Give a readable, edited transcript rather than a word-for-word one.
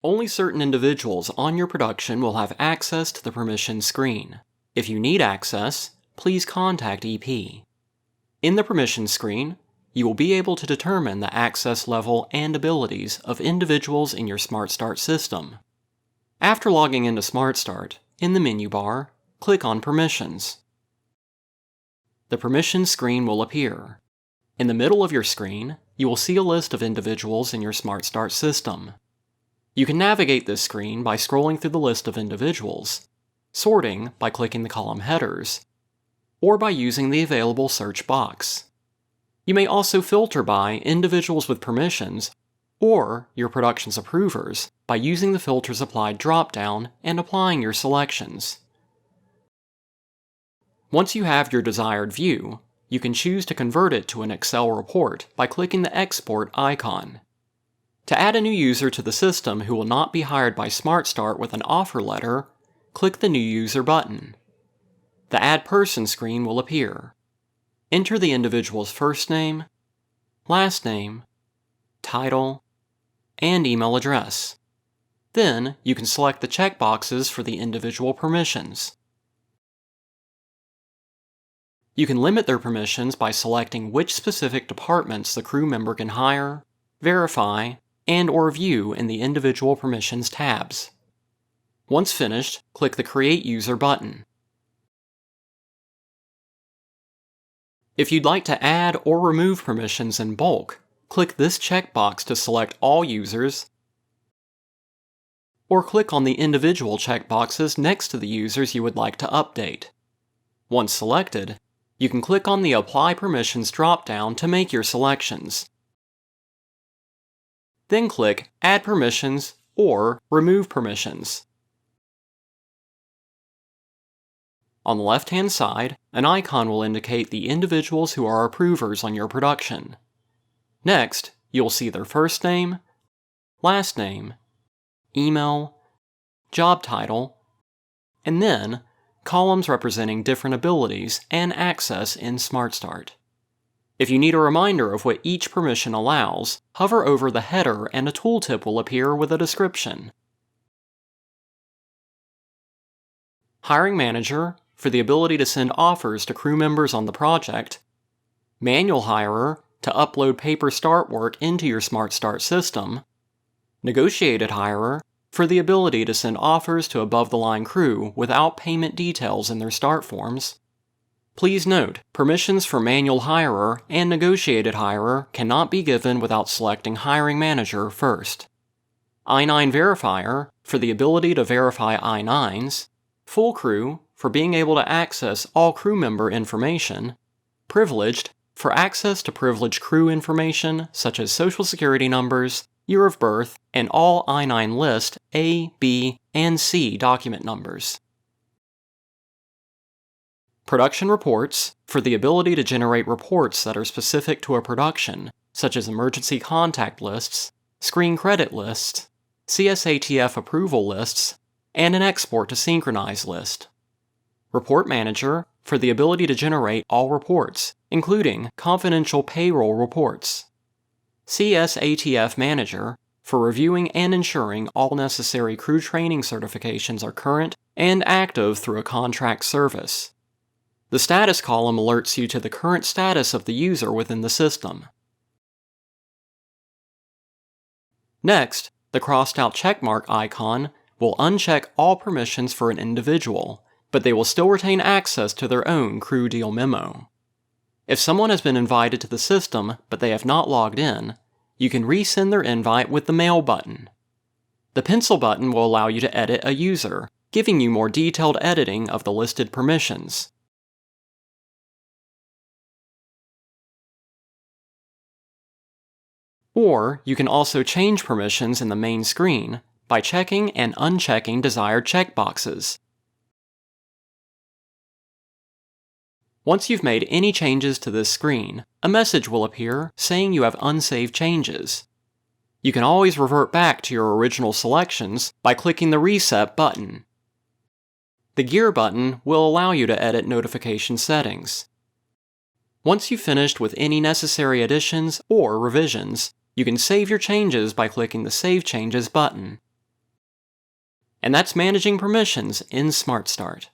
Only certain individuals on your production will have access to the permissions screen. If you need access, please contact EP. In the permissions screen, you will be able to determine the access level and abilities of individuals in your SmartStart system. After logging into SmartStart, in the menu bar, click on Permissions. The permissions screen will appear. In the middle of your screen, you will see a list of individuals in your SmartStart system. You can navigate this screen by scrolling through the list of individuals, sorting by clicking the column headers, or by using the available search box. You may also filter by individuals with permissions or your production's approvers by using the Filters Applied drop-down and applying your selections. Once you have your desired view, you can choose to convert it to an Excel report by clicking the Export icon. To add a new user to the system who will not be hired by SmartStart with an offer letter, click the New User button. The Add Person screen will appear. Enter the individual's first name, last name, title, and email address. Then, you can select the checkboxes for the individual permissions. You can limit their permissions by selecting which specific departments the crew member can hire, verify, and/or view in the individual permissions tabs. Once finished, click the Create User button. If you'd like to add or remove permissions in bulk, click this checkbox to select all users, or click on the individual checkboxes next to the users you would like to update. Once selected, you can click on the Apply Permissions drop-down to make your selections. Then click Add Permissions or Remove Permissions. On the left-hand side, an icon will indicate the individuals who are approvers on your production. Next, you'll see their first name, last name, email, job title, and then columns representing different abilities and access in SmartStart. If you need a reminder of what each permission allows, hover over the header and a tooltip will appear with a description. Hiring Manager, for the ability to send offers to crew members on the project. Manual Hirer, to upload paper start work into your SmartStart system. Negotiated Hirer, for the ability to send offers to above-the-line crew without payment details in their start forms. Please note, permissions for Manual Hirer and Negotiated Hirer cannot be given without selecting Hiring Manager first. I-9 Verifier, for the ability to verify I-9s. Full Crew, for being able to access all crew member information. Privileged, for access to privileged crew information such as social security numbers, year of birth, and all I-9 list A, B, and C document numbers. Production Reports, for the ability to generate reports that are specific to a production, such as emergency contact lists, screen credit lists, CSATF approval lists, and an export to synchronize list. Report Manager, for the ability to generate all reports, including confidential payroll reports. CSATF Manager, for reviewing and ensuring all necessary crew training certifications are current and active through a contract service. The status column alerts you to the current status of the user within the system. Next, the crossed-out checkmark icon will uncheck all permissions for an individual, but they will still retain access to their own crew deal memo. If someone has been invited to the system but they have not logged in, you can resend their invite with the Mail button. The pencil button will allow you to edit a user, giving you more detailed editing of the listed permissions. Or you can also change permissions in the main screen by checking and unchecking desired checkboxes. Once you've made any changes to this screen, a message will appear saying you have unsaved changes. You can always revert back to your original selections by clicking the Reset button. The Gear button will allow you to edit notification settings. Once you've finished with any necessary additions or revisions, you can save your changes by clicking the Save Changes button. And that's managing permissions in SmartStart.